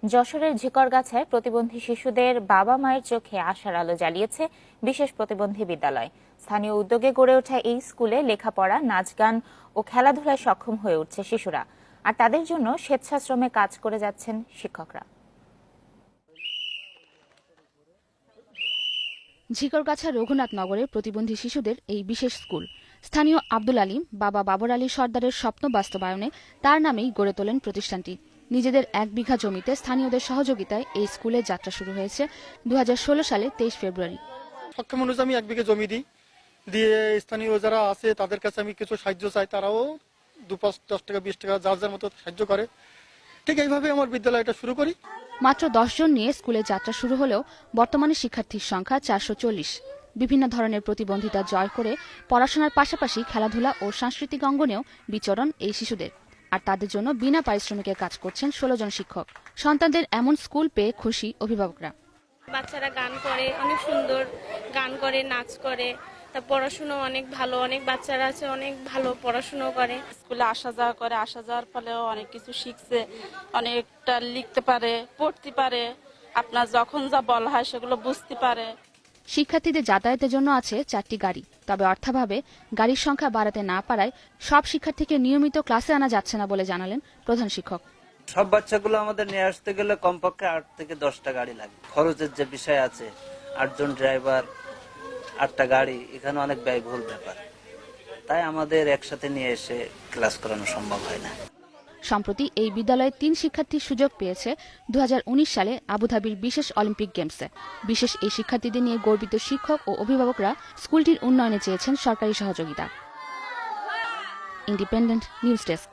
যশোরের ঝিকরগাছায় প্রতিবন্ধী শিশুদের বাবা মায়ের চোখে আশার আলো জ্বালিয়েছে বিশেষ প্রতিবন্ধী বিদ্যালয়। স্থানীয় উদ্যোগে গড়ে ওঠা এই স্কুলে লেখাপড়া, নাচ গান ও খেলাধুলায় সক্ষম হয়ে উঠছে শিশুরা, আর তাদের জন্য স্বেচ্ছাশ্রমে কাজ করে যাচ্ছেন শিক্ষকরা। ঝিকরগাছা রঘুনাথনগরের প্রতিবন্ধী শিশুদের এই বিশেষ স্কুল স্থানীয় আব্দুল আলীম বাবা বাবর আলী সর্দারের স্বপ্ন বাস্তবায়নে তার নামেই গড়ে তোলেন প্রতিষ্ঠানটি। নিজেদের 1 বিঘা জমিতে স্থানীয়দের সহযোগিতায় এই স্কুলের যাত্রা শুরু হয়েছে 2016 সালে 23 ফেব্রুয়ারি। সক্ষম অনুযায়ী আমি 1 বিঘা জমি দিই, দিয়ে স্থানীয় যারা আছে তাদের কাছে আমি কিছু সাহায্য চাই, তারাও 2-5-10 টাকা 20 টাকা যার যার মতো সাহায্য করে। ঠিক এইভাবে আমার বিদ্যালয়টা শুরু করি। মাত্র 10 জন নিয়ে স্কুলে যাত্রা শুরু হলেও বর্তমানে শিক্ষার্থীর সংখ্যা 440। বিভিন্ন ধরনের প্রতিবন্ধিতা জয় করে পড়াশোনার পাশাপাশি খেলাধুলা ও সাংস্কৃতিক অঙ্গনেও বিচরণ এই শিশুদের, আর তাদের জন্য বিনা পারিশ্রমিকে কাজ করছেন 16 জন শিক্ষক। সন্তানদের এমন স্কুল পেয়ে খুশি অভিভাবকরা। বাচ্চারা গান করে, অনেক সুন্দর গান করে, নাচ করে, তা পড়াশুনো অনেক ভালো, অনেক বাচ্চারা আছে অনেক ভালো পড়াশুনো করে। স্কুলে আসা যাওয়া করে, আসা যাওয়ার ফলেও অনেক কিছু শিখছে, অনেকটা লিখতে পারে, পড়তে পারে, আপনার যখন যা বলা হয় সেগুলো বুঝতে পারে। শিক্ষার্থীদের যাতায়াতের জন্য আছে 4টি গাড়ি, তবে অর্থাভাবে গাড়ির সংখ্যা বাড়াতে না পারায় সব শিক্ষার্থীকে নিয়মিত ক্লাসে আনা যাচ্ছে না বলে জানালেন প্রধান শিক্ষক। সব বাচ্চাগুলো আমাদের নিয়ে আসতে গেলে কমপক্ষে 8 থেকে 10টা গাড়ি লাগে। খরচের যে বিষয় আছে, 8 জন ড্রাইভার, 8টা গাড়ি, এখানে অনেক ব্যয়বহুল ব্যাপার, তাই আমাদের একসাথে নিয়ে এসে ক্লাস করানো সম্ভব হয় না। সম্প্রতি এই বিদ্যালয়ে 3 শিক্ষার্থী সুযোগ পেয়েছে 2019 সালে আবুধাবির বিশেষ অলিম্পিক গেমসে। বিশেষ এই শিক্ষার্থীদের নিয়ে গর্বিত শিক্ষক ও অভিভাবকরা স্কুলটির উন্নয়নে চেয়েছেন সরকারি সহযোগিতা। Independent news desk.